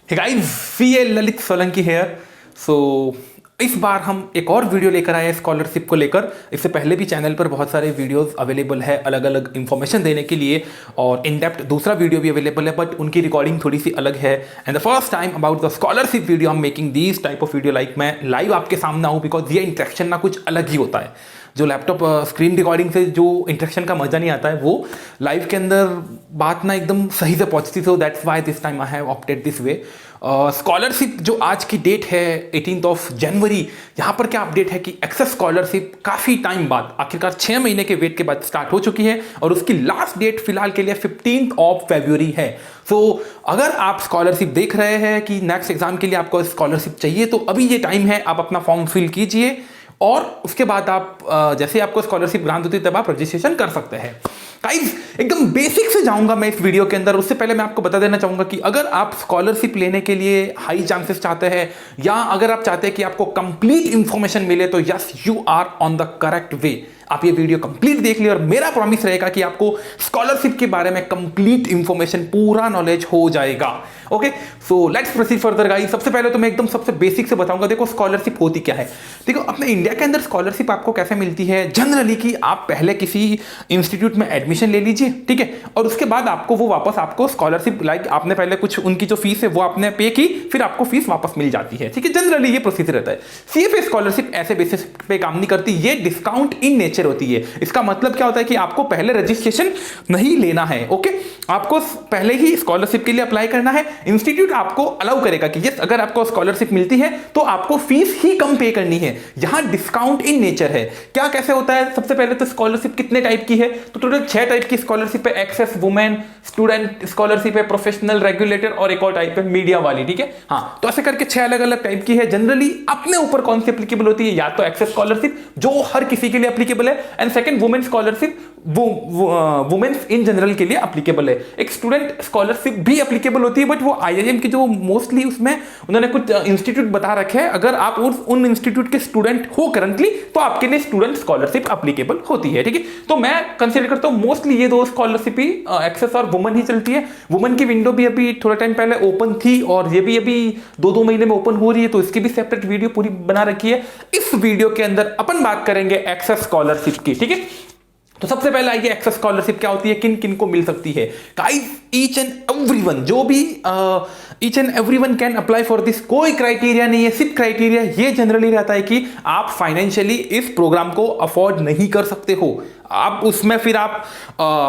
Hey guys, CA Lalit Solanki here. So इस बार हम एक और वीडियो लेकर आए हैं स्कॉलरशिप को लेकर। इससे पहले भी चैनल पर बहुत सारे वीडियोस अवेलेबल है अलग अलग इन्फॉर्मेशन देने के लिए, और इन डेप्थ दूसरा वीडियो भी अवेलेबल है, बट उनकी रिकॉर्डिंग थोड़ी सी अलग है। And the first time about the scholarship video I am making this type of video, like मैं लाइव आपके सामने आऊँ, बिकॉज ये इंटरेक्शन ना कुछ अलग ही होता है। जो लैपटॉप स्क्रीन रिकॉर्डिंग से जो इंटरेक्शन का मजा नहीं आता है, वो लाइव के अंदर बात ना एकदम सही से पहुंचती। So that's why this time I have opted this way. Scholarship जो आज की डेट है 18 जनवरी, यहाँ पर क्या अपडेट है कि एक्सेस स्कॉलरशिप काफ़ी टाइम बाद, आखिरकार 6 महीने के वेट के बाद स्टार्ट हो चुकी है, और उसकी लास्ट डेट फिलहाल के लिए 15 फरवरी है। सो अगर आप स्कॉलरशिप देख रहे हैं कि नेक्स्ट एग्जाम के लिए आपको स्कॉलरशिप चाहिए, तो अभी ये टाइम है, आप अपना फॉर्म फिल कीजिए, और उसके बाद आप जैसे आपको स्कॉलरशिप ग्रांट होती है तब आप रजिस्ट्रेशन कर सकते हैं। गाइस, एकदम बेसिक से जाऊंगा मैं इस वीडियो के अंदर। उससे पहले मैं आपको बता देना चाहूंगा कि अगर आप स्कॉलरशिप लेने के लिए हाई चांसेस चाहते हैं, या अगर आप चाहते हैं कि आपको कंप्लीट इंफॉर्मेशन मिले, तो yes, you are on the correct way. आप ये वीडियो कंप्लीट देख लिए, और मेरा प्रॉमिस रहेगा कि आपको स्कॉलरशिप के बारे में कंप्लीट इंफॉर्मेशन, पूरा नॉलेज हो जाएगा। Okay, so let's proceed further guys. सबसे पहले तो मैं एकदम सबसे बेसिक से बताऊंगा। देखो, स्कॉलरशिप होती क्या है। देखो, अपने इंडिया के अंदर स्कॉलरशिप आपको कैसे मिलती है जनरली, कि आप पहले किसी इंस्टीट्यूट में एडमिशन ले लीजिए, ठीक है, और उसके बाद आपको वो वापस आपको स्कॉलरशिप, लाइक आपने पहले कुछ उनकी जो फीस है वो आपने पे की, फिर आपको फीस वापस मिल जाती है, ठीक है। जनरली ये प्रोसीजर रहता है। सीएफए स्कॉलरशिप ऐसे बेसिस पे काम नहीं करती, ये डिस्काउंट इन नेचर होती है। इसका मतलब क्या होता है कि आपको पहले रजिस्ट्रेशन नहीं लेना है, ओके, आपको पहले ही स्कॉलरशिप के लिए अप्लाई करना है। इंस्टीट्यूट आपको अलाउ करेगा कि यस, अगर आपको स्कॉलरशिप मिलती है तो आपको फीस ही कम पे करनी है। यहां डिस्काउंट इन नेचर है। क्या कैसे होता है? सबसे पहले तो स्कॉलरशिप कितने टाइप की है, तो टोटल 6 टाइप की स्कॉलरशिप है। एक्सेस वुमेन स्टूडेंट स्कॉलरशिप है, प्रोफेशनल, रेगुलेटेड, और एक और टाइप है मीडिया वाली, ठीक है। हाँ, तो ऐसे करके 6 अलग अलग टाइप की है। जनरली अपने ऊपर कौन सी एप्लीकेबल होती है, या तो एक्सेस स्कॉलरशिप जो हर किसी के लिए एप्लीकेबल है, and second women scholarship, women's in general के लिए एप्लीकेबल है। एक स्टूडेंट स्कॉलरशिप भी एप्लीकेबल होती है, बट वो आईआईएम की जो मोस्टली उसमें उन्होंने कुछ इंस्टीट्यूट बता रखे हैं। अगर आप उन इंस्टीट्यूट के स्टूडेंट हो करंटली, तो आपके लिए स्टूडेंट स्कॉलरशिप एप्लीकेबल होती है, ठीक है। तो मैं कंसीडर करता हूं मोस्टली ये दो स्कॉलरशिप ही, एक्सेस और वुमेन ही चलती है। वुमेन की विंडो भी अभी थोड़ा टाइम पहले ओपन थी, और ये भी अभी 2-2 महीने में ओपन हो रही है, तो इसकी भी सेपरेट वीडियो पूरी बना रखी है। इस वीडियो के अंदर अपन बात करेंगे एक्सेस स्कॉलरशिप की, ठीक है। तो सबसे पहले आइए, एक्सेस स्कॉलरशिप क्या होती है, किन किन को मिल सकती है। गाइस, ईच एंड एवरीवन, जो भी each and everyone can apply for this. कोई क्राइटेरिया नहीं है, सिर्फ क्राइटेरिया ये जनरली रहता है कि आप फाइनेंशियली इस प्रोग्राम को अफोर्ड नहीं कर सकते हो। आप उसमें फिर आप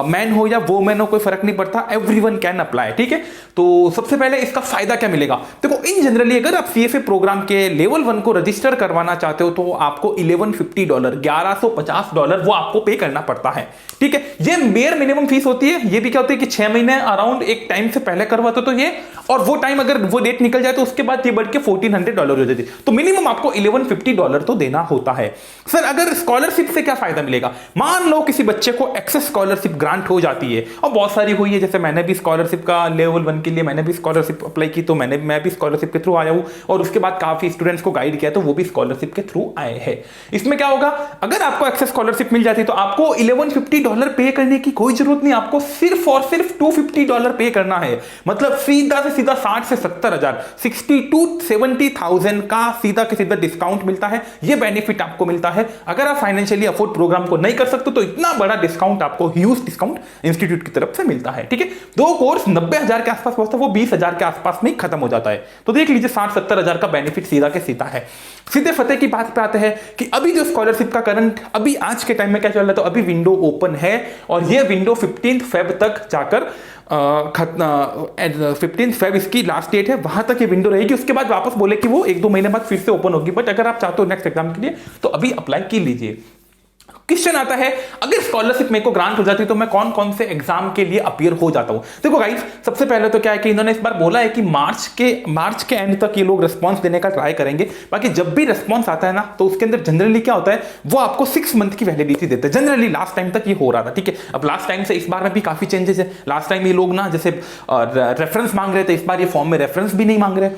मैन हो या वोमेन हो, कोई फर्क नहीं पड़ता, एवरीवन कैन अप्लाई, ठीक है। तो सबसे पहले इसका फायदा क्या मिलेगा। देखो, इन जनरली अगर आप सीएफए प्रोग्राम के लेवल 1 को रजिस्टर करवाना चाहते हो, तो आपको $1150 $1150 वो आपको पे करना पड़ता है, ठीक है। ये मेयर मिनिमम फीस होती है। ये भी क्या होती है कि 6 महीने अराउंड एक टाइम से पहले करवाते तो ये, और वो टाइम अगर वो डेट निकल जाए तो उसके बाद ये बढ़ के $1400 हो जाती है। तो मिनिमम आपको $1150 तो देना होता है। सर, अगर स्कॉलरशिप से क्या फायदा मिलेगा। मान लो किसी बच्चे को एक्सेस स्कॉलरशिप ग्रांट हो जाती है, और बहुत सारी हुई है, जैसे मैंने भी स्कॉलरशिप का लेवल 1 के लिए मैंने भी स्कॉलरशिप अप्लाई की, तो मैं भी स्कॉलरशिप के थ्रू आया हूं, और उसके बाद काफी स्टूडेंट्स को गाइड किया, तो वो भी स्कॉलरशिप के थ्रू आए हैं। इसमें क्या होगा, अगर आपको एक्सेस स्कॉलरशिप मिल जाती है, तो आपको $1150 पे करने की कोई जरूरत नहीं। आपको सिर्फ और सिर्फ $250 पे करना है। मतलब सीधा से सीधा 60 से 70 हजार, 60 to 70,000 का सीधा के सीधा डिस्काउंट मिलता है। ये बेनिफिट आपको मिलता है। अगर आप फाइनेंशियली अफोर्ड प्रोग्राम को नहीं कर सकते, तो इतना बड़ा डिस्काउंट आपको, ह्यूज डिस्काउंट इंस्टीट्यूट की तरफ से मिलता है, ठीक है। 2 कोर्स 90,000 के आसपास पहुंचता है, वो 20,000 के आसपास में खत्म हो जाता है। तो देख लीजिए, 60-70 हजार का बेनिफिट सीधा के सीधा है। सीधे फतेह की बात पे आते हैं कि अभी जो स्कॉलरशिप का करंट अभी आज के टाइम में क्या चल रहा है, तो अभी विंडो ओपन है, और ये विंडो 15 फेब तक जाकर 15 फेब इसकी लास्ट डेट है, वहां तक ये विंडो रहेगी। उसके बाद वापस बोले कि वो 1-2 महीने बाद फिर से ओपन होगी। बट अगर आप चाहते हो नेक्स्ट एग्जाम के लिए, तो अभी अप्लाई कर लीजिए। क्वेश्चन आता है, अगर स्कॉलरशिप मेरे को ग्रांट हो जाती है, तो मैं कौन कौन से एग्जाम के लिए अपीयर हो जाता हूं। देखो गाइस, सबसे पहले तो क्या है कि इन्होंने इस बार बोला है कि मार्च के एंड तक ये लोग रिस्पांस देने का ट्राई करेंगे। बाकी जब भी रिस्पांस आता है ना, तो उसके अंदर जनरली क्या होता है, वो आपको 6 मंथ की वैलिडिटी देते हैं। जनरली लास्ट टाइम तक ये हो रहा था, ठीक है। अब लास्ट टाइम से इस बार में भी काफी चेंजेस है। लास्ट टाइम ये लोग ना जैसे रेफरेंस मांग रहे थे, इस बार ये फॉर्म में रेफरेंस भी नहीं मांग रहे।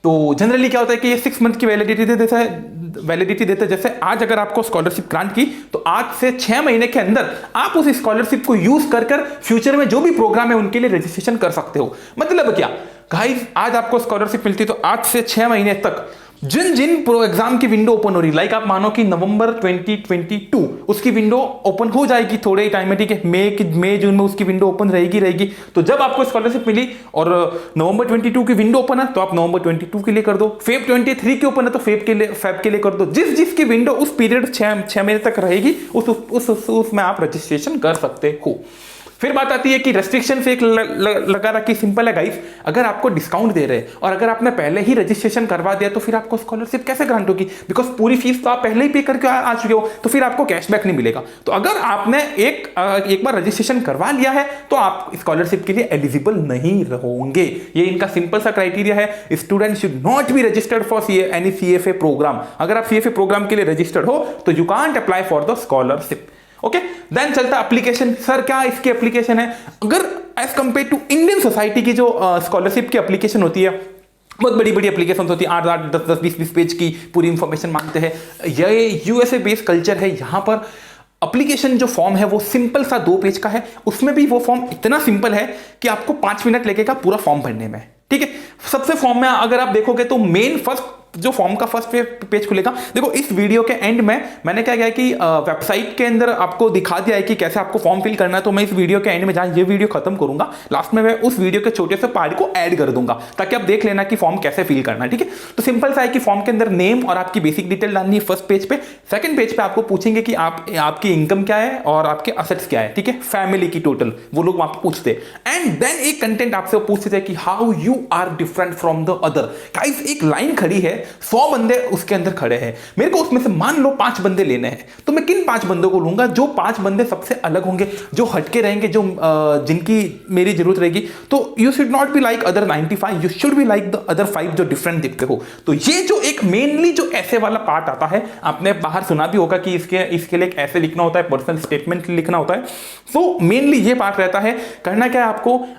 तो जनरली क्या होता है कि ये 6 मंथ की वैलिडिटी देता है। जैसे आज अगर आपको स्कॉलरशिप ग्रांट की, तो आज से 6 महीने के अंदर आप उस स्कॉलरशिप को यूज कर फ्यूचर में जो भी प्रोग्राम है उनके लिए रजिस्ट्रेशन कर सकते हो। मतलब क्या, गाइस आज आपको स्कॉलरशिप मिलती है तो आज से 6 महीने तक जिन जिन प्रो एग्जाम की विंडो ओपन हो रही, लाइक आप मानो कि नवंबर 2022 उसकी विंडो ओपन हो जाएगी थोड़े ही टाइम में, ठीक है, मई जून में उसकी विंडो ओपन रहेगी। तो जब आपको स्कॉलरशिप मिली और नवंबर 22 की विंडो ओपन है तो आप नवंबर 22 के लिए कर दो, फेब 23 की ओपन है तो फेब के लिए कर दो। जिसकी विंडो उस पीरियड 6 महीने तक रहेगी उसमें आप रजिस्ट्रेशन कर सकते हो। फिर बात आती है कि रेस्ट्रिक्शन से एक लगा रखी, सिंपल है गाइस, अगर आपको डिस्काउंट दे रहे हैं और अगर आपने पहले ही रजिस्ट्रेशन करवा दिया तो फिर आपको स्कॉलरशिप कैसे ग्रांट होगी, बिकॉज पूरी फीस तो आप पहले ही पे करके आ चुके हो, तो फिर आपको कैशबैक नहीं मिलेगा। तो अगर आपने एक बार रजिस्ट्रेशन करवा लिया है तो आप स्कॉलरशिप के लिए एलिजिबल नहीं होंगे। ये इनका सिंपल सा क्राइटेरिया है। Student should not be registered for any CFA programme. अगर आप CFA प्रोग्राम के लिए रजिस्टर्ड हो तो you can't apply for the scholarship. Okay, then चलता एप्लीकेशन। सर क्या इसकी एप्लीकेशन है? अगर as compare to Indian society की जो स्कॉलरशिप की एप्लीकेशन होती है, बहुत बड़ी बड़ी एप्लीकेशन होती है, 8 10 20 पेज की पूरी इंफॉर्मेशन मांगते हैं। ये USA बेस्ड कल्चर है। यहां पर एप्लीकेशन जो फॉर्म है वो सिंपल सा 2 पेज का है। उसमें भी वो फॉर्म इतना सिंपल है कि आपको 5 मिनट लगेगा पूरा फॉर्म भरने में, ठीक है। सबसे फॉर्म में अगर आप देखोगे तो मेन फर्स्ट जो फॉर्म का फर्स्ट पेज खुलेगा। देखो इस वीडियो के एंड में मैंने क्या किया कि वेबसाइट के अंदर आपको दिखा दिया है कि कैसे आपको फॉर्म फिल करना है। तो मैं इस वीडियो के एंड में जहां ये वीडियो खत्म करूंगा लास्ट में मैं उस वीडियो के छोटे से पार्ट को ऐड कर दूंगा ताकि आप देख लेना कि फॉर्म कैसे फिल करना है, ठीक है। तो सिंपल सा है कि फॉर्म के अंदर नेम और आपकी बेसिक डिटेल डालनी है फर्स्ट पेज पे। सेकंड पेज पे आपको पूछेंगे कि आपकी इनकम क्या है और आपके असेट्स क्या है, ठीक है, फैमिली की टोटल वो लोग वहां पर पूछते हैं। एंड देन एक कंटेंट आपसे पूछते थे कि how you are different from the other. Guys एक लाइन खड़ी है, 100 बंदे उसके अंदर खड़े हैं, मेरे को उसमें से मान लो 5 बंदे लेने हैं, तो मैं किन 5 बंदों को लूंगा? जो 5 बंदे सबसे अलग होंगे, जो हटके रहेंगे, जो जिनकी मेरी जरूरत रहेगी। तो you should not be like other 95, you should be like the other 5 जो डिफरेंट दिखते हो। तो ये जो एक मेनली जो ऐसे वाला पार्ट आता है, आपने बाहर सुना भी होगा कि इसके लिए ऐसे लिखना होता है, पर्सनल स्टेटमेंट लिखना होता है। सो मेनली ये पार्ट रहता है। करना क्या है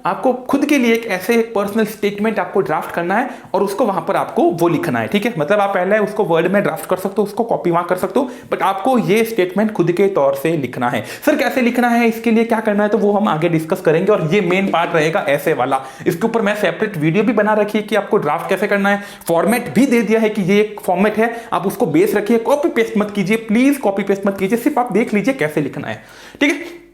आपको खुद के लिए एक ऐसे पर्सनल स्टेटमेंट आपको ड्राफ्ट करना है और उसको वहां पर आपको वो लिखना है, ठीक है। मतलब आप पहले उसको वर्ड में ड्राफ्ट कर सकते हो, उसको कॉपी वहां कर सकते हो, बट आपको ये स्टेटमेंट खुद के तौर से लिखना है। सर कैसे लिखना है, इसके लिए क्या करना है, तो वो हम आगे डिस्कस करेंगे। और ये मेन पार्ट रहेगा ऐसे वाला। इसके ऊपर मैं सेपरेट वीडियो भी बना रखी है कि आपको ड्राफ्ट कैसे करना है, फॉर्मेट भी दे दिया है कि ये एक फॉर्मेट है, आप उसको बेस रखिए, कॉपी पेस्ट मत कीजिए, प्लीज कॉपी पेस्ट मत कीजिए, सिर्फ आप देख लीजिए कैसे लिखना है, ठीक है।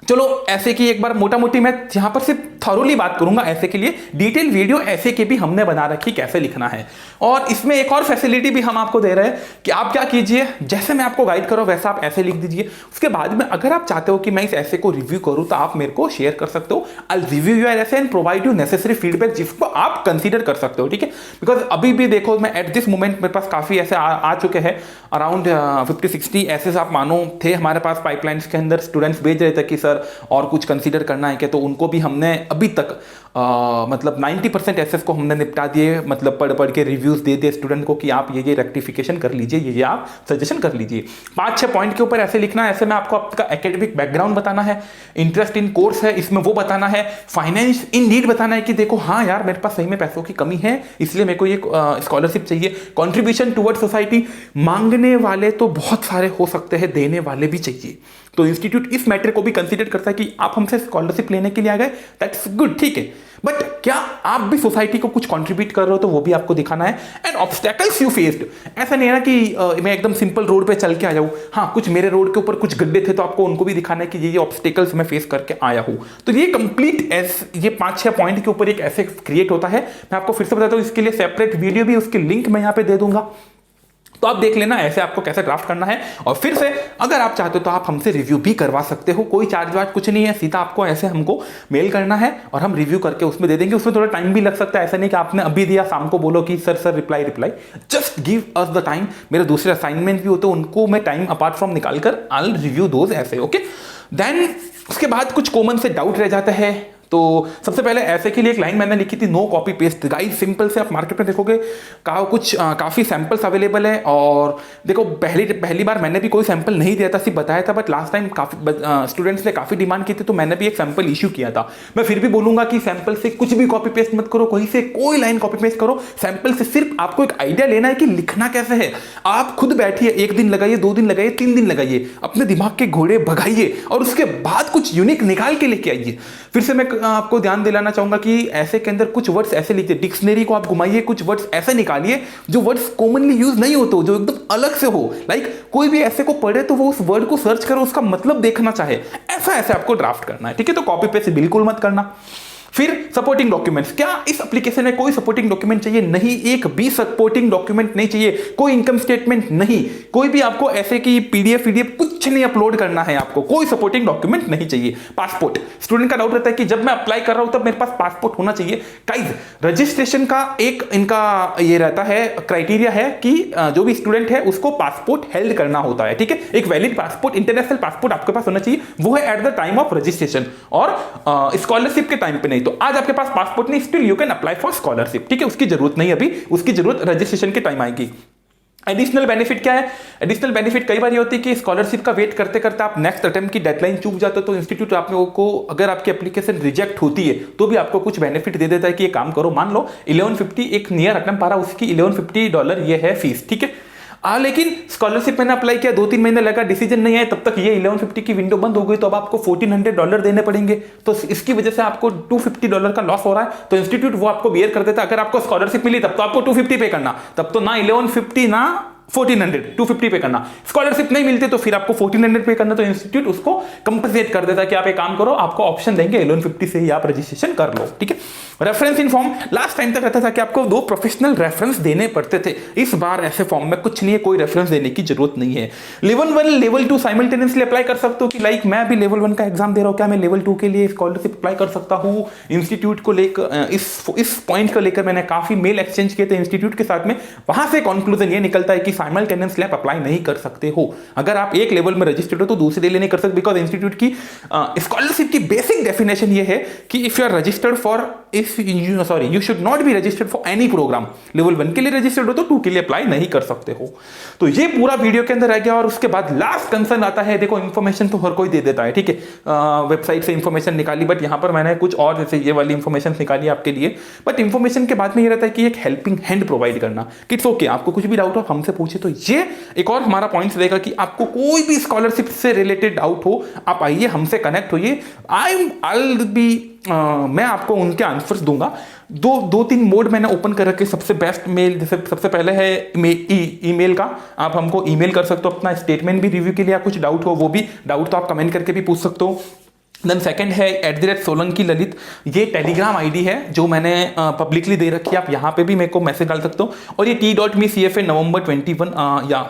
चलो ऐसे की एक बार मोटा मोटी मैं यहां पर सिर्फ थॉरोली बात करूंगा। ऐसे के लिए डिटेल वीडियो ऐसे के भी हमने बना रखी कैसे लिखना है। और इसमें एक और फैसिलिटी भी हम आपको दे रहे हैं कि आप क्या कीजिए, जैसे मैं आपको गाइड करूं वैसा आप ऐसे लिख दीजिए। उसके बाद में अगर आप चाहते हो कि मैं इस ऐसे को रिव्यू करूं तो आप मेरे को शेयर कर सकते हो। आई विल रिव्यू योर ऐसे and provide you necessary feedback जिसको आप कंसीडर कर सकते हो, ठीक है। बिकॉज अभी भी देखो मैं एट दिस मोमेंट मेरे पास काफी ऐसे आ चुके हैं, अराउंड 50-60 ऐसे आप मानो थे हमारे पास पाइपलाइंस के अंदर। स्टूडेंट्स भेज रहे थे कि सर और कुछ कंसीडर करना है क्या, तो उनको भी हमने अभी तक मतलब 90% एसेस को हमने निपटा दिए। मतलब पढ़ के रिव्यूज दे दिए स्टूडेंट को कि आप ये रेक्टिफिकेशन कर लीजिए, ये आप सजेशन कर लीजिए। 5-6 पॉइंट के ऊपर ऐसे लिखना है। ऐसे में आपको आपका एकेडमिक बैकग्राउंड बताना है, इंटरेस्ट इन कोर्स है इसमें वो बताना है, फाइनेंस इन नीड बताना है कि देखो हाँ यार मेरे पास सही में पैसों की कमी है इसलिए मेरे को ये स्कॉलरशिप चाहिए। कॉन्ट्रीब्यूशन टुवर्ड सोसाइटी, मांगने वाले तो बहुत सारे हो सकते हैं, देने वाले भी चाहिए। तो इंस्टीट्यूट इस मैटर को भी कंसीडर करता है कि आप हमसे स्कॉलरशिप लेने के लिए आ गए, दैट्स गुड, ठीक है, बट क्या आप भी सोसाइटी को कुछ कंट्रीब्यूट कर रहे हो तो वो भी आपको दिखाना है। एंड ऑब्स्टेकल्स यू फेस्ड, ऐसा नहीं है ना कि मैं एकदम सिंपल रोड पे चल के आ जाऊं। हाँ, कुछ मेरे रोड के ऊपर कुछ गड्ढे थे तो आपको उनको भी दिखाना है कि ये ऑब्स्टेकल्स मैं फेस करके आया हूं। तो ये कंप्लीट ये 5-6 पॉइंट के ऊपर एक ऐसे क्रिएट होता है। मैं आपको फिर से बताता हूं, इसके लिए सेपरेट वीडियो भी, उसकी लिंक मैं यहाँ पे दे दूंगा, तो आप देख लेना ऐसे आपको कैसे ड्राफ्ट करना है। और फिर से अगर आप चाहते हो तो आप हमसे रिव्यू भी करवा सकते हो, कोई चार्ज वार्ज कुछ नहीं है, सीधा आपको ऐसे हमको मेल करना है और हम रिव्यू करके उसमें दे देंगे। उसमें थोड़ा टाइम भी लग सकता है, ऐसा नहीं कि आपने अभी दिया शाम को बोलो कि sir reply, just give us the time. मेरे दूसरे असाइनमेंट भी होते हैं, उनको मैं टाइम अपार्ट फ्रॉम निकाल कर आई विल रिव्यू दोज ऐसे, ओके। देन उसके बाद कुछ कॉमन से डाउट रह जाते हैं। तो सबसे पहले ऐसे के लिए एक लाइन मैंने लिखी थी, no copy paste. Guys simple से आप मार्केट में देखोगे काफ़ी सैंपल्स अवेलेबल है। और देखो पहली बार मैंने भी कोई सैंपल नहीं दिया था, सिर्फ बताया था, बट लास्ट टाइम काफ़ी स्टूडेंट्स ने काफ़ी डिमांड की थी तो मैंने भी एक सैंपल इश्यू किया था। मैं फिर भी बोलूंगा कि सैंपल से कुछ भी कॉपी पेस्ट मत करो, कहीं से कोई लाइन कॉपी पेस्ट करो। सैंपल से सिर्फ आपको एक आइडिया लेना है कि लिखना कैसे है। आप खुद बैठिए, 1 दिन लगाइए, 2 दिन लगाइए, 3 दिन लगाइए, अपने दिमाग के घोड़े भगाइए और उसके बाद कुछ यूनिक निकाल के लेके आइए। फिर से मैं आपको ध्यान दिलाना चाहूंगा कि ऐसे के अंदर कुछ वर्ड्स ऐसे लिखिए, डिक्शनरी को आप घुमाइए, कुछ वर्ड्स ऐसे निकालिए जो वर्ड्स कॉमनली यूज नहीं होते हो, जो एकदम अलग से हो। लाइक कोई भी ऐसे को पढ़े तो वो उस वर्ड को सर्च करो, उसका मतलब देखना चाहे, ऐसा ऐसे आपको ड्राफ्ट करना है, ठीक है। तो कॉपी पेस्ट बिल्कुल मत करना। फिर सपोर्टिंग डॉक्यूमेंट्स, क्या इस एप्लीकेशन में कोई सपोर्टिंग डॉक्यूमेंट चाहिए? नहीं, एक भी सपोर्टिंग डॉक्यूमेंट नहीं चाहिए, कोई इनकम स्टेटमेंट नहीं, कोई भी आपको ऐसे की पीडीएफ कुछ नहीं अपलोड करना है, आपको कोई सपोर्टिंग डॉक्यूमेंट नहीं चाहिए। पासपोर्ट, स्टूडेंट का डाउट रहता है कि जब मैं अप्लाई कर रहा हूं तब मेरे पास पासपोर्ट होना चाहिए। गाइस, रजिस्ट्रेशन का एक इनका ये रहता है, क्राइटेरिया है कि जो भी स्टूडेंट है उसको पासपोर्ट हेल्ड करना होता है, ठीक है। एक वैलिड पासपोर्ट, इंटरनेशनल पासपोर्ट आपके पास होना चाहिए, वो है at the time of registration, और स्कॉलरशिप के टाइम पे नहीं। तो आज आपके पास पासपोर्ट नहीं, still you can apply for scholarship, ठीक है। उसकी जरूरत नहीं अभी, उसकी जरूरत रजिस्ट्रेशन के टाइम आएगी। एडिशनल बेनिफिट क्या है? एडिशनल बेनिफिट कई बार ये होती है कि स्कॉलरशिप का वेट करते करते आप नेक्स्ट अटेम्प्ट की डेडलाइन चूक जाते हो, तो इंस्टीट्यूट आप लोगों को, अगर आपकी एप्लीकेशन रिजेक्ट होती है तो भी आपको कुछ बेनिफिट दे देता है कि ये काम करो। मान लो 1150 एक नियर अटेम्प्ट आ रहा, उसकी $1150 ये है फीस, ठीक है। लेकिन स्कॉलरशिप मैंने अप्लाई किया, 2-3 महीने लगा, डिसीजन नहीं आया, तब तक ये 1150 की विंडो बंद हो गई, तो अब आपको $1400 देने पड़ेंगे। तो इसकी वजह से आपको $250 का लॉस हो रहा है। तो इंस्टीट्यूट वो आपको बियर कर देता है। अगर आपको स्कॉलरशिप मिली तब तो आपको 250 पे करना, तब तो ना 1150 ना 1400, 250 पे करना। स्कॉलरशिप नहीं मिलती तो फिर आपको 1400 पे करना, तो इंस्टीट्यूट उसको कंपनसेट कर देता है कि आप एक काम करो, आपको ऑप्शन देंगे 1150 से ही आप रजिस्ट्रेशन कर लो, ठीक है। Reference in form, last time तक रहता था कि आपको 2 प्रोफेशनल रेफरेंस देने पड़ते थे। इस बार ऐसे फॉर्म में कुछ नहीं है, कोई रेफरेंस देने की जरूरत नहीं है। लेवल 1 लेवल 2 साइमल्टेनियसली अप्लाई कर सकते हो कि लाइक मैं भी लेवल 1 का एग्जाम दे रहा हूं, क्या मैं लेवल 2 के लिए स्कॉलरशिप अप्लाई कर सकता हूं? इंस्टीट्यूट को लेकर इस पॉइंट को लेकर मैंने काफी मेल एक्सचेंज किए थे इंस्टीट्यूट के साथ में। वहां से कंक्लूजन ये निकलता है कि साइमल्टेनियसली आप अप्लाई नहीं कर सकते हो। अगर आप एक लेवल में रजिस्टर्ड हो तो दूसरे लिए नहीं कर सकते, बिकॉज इंस्टीट्यूट की स्कॉलरशिप की बेसिक डेफिनेशन ये है कि if you are registered for, you should not be registered for any programme. Level 1 के लिए रजिस्टर्ड हो तो 2 के लिए अप्लाई नहीं कर सकते हो। तो ये पूरा वीडियो के अंदर रह गया। और उसके बाद लास्ट कंसर्न आता है, देखो इन्फॉर्मेशन तो हर कोई दे देता है, ठीक है, वेबसाइट से इन्फॉर्मेशन निकाली, बट यहां पर मैंने कुछ और जैसे ये वाली इन्फॉर्मेशन निकाली आपके लिए। बट इन्फॉर्मेशन के बाद में ये रहता है कि एक हेल्पिंग हैंड प्रोवाइड करना, कि इट्स ओके, आपको कुछ भी डाउट हो हमसे पूछे। तो ये एक और हमारा पॉइंट रहेगा कि आपको कोई भी स्कॉलरशिप से रिलेटेड डाउट हो, आप आइए, हमसे कनेक्ट होइए। मैं आपको उनके आंसर्स दूंगा। 2-3 मोड मैंने ओपन कर रखे। सबसे बेस्ट मेल, जैसे सबसे पहले है ईमेल का, आप हमको ईमेल कर सकते हो अपना स्टेटमेंट भी रिव्यू के लिए, कुछ डाउट हो वो भी डाउट तो आप कमेंट करके भी पूछ सकते हो। देन सेकंड है @सोलंकी ललित, ये टेलीग्राम आईडी है जो मैंने पब्लिकली दे रखी है, आप यहाँ पे भी मेरे को मैसेज डाल सकते हो। और ये t.me CFA नवंबर 21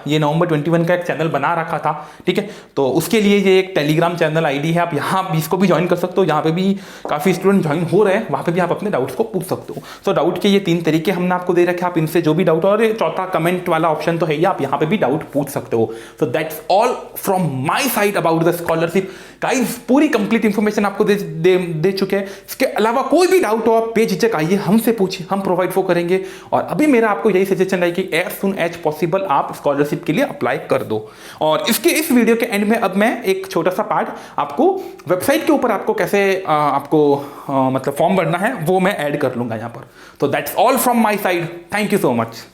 ये नवंबर 21 का एक चैनल बना रखा था, ठीक है। तो उसके लिए ये एक टेलीग्राम चैनल आईडी है, आप यहाँ भी इसको भी ज्वाइन कर सकते हो। यहाँ पे भी काफ़ी स्टूडेंट ज्वाइन हो रहे हैं, वहाँ पे भी आप अपने डाउट्स को पूछ सकते हो। सो डाउट के ये 3 तरीके हमने आपको दे रखे, आप इनसे जो भी डाउट, और चौथा कमेंट वाला ऑप्शन तो है ही, आप यहाँ पे भी डाउट पूछ सकते हो। So that's all from my side about the scholarship. Guys, पूरी कंप्लीट इंफॉर्मेशन आपको दे चुके हैं। इसके अलावा कोई भी डाउट हो आप बेझिझक आइए, हमसे पूछिए, हम प्रोवाइड वो करेंगे। और अभी मेरा आपको यही सजेशन है कि एज सुन एज पॉसिबल आप स्कॉलरशिप के लिए अप्लाई कर दो। और इस वीडियो के एंड में अब मैं एक छोटा सा पार्ट आपको वेबसाइट के ऊपर आपको कैसे मतलब फॉर्म भरना है वो मैं ऐड कर लूंगा यहाँ पर। तो that's all from my side. Thank you so much.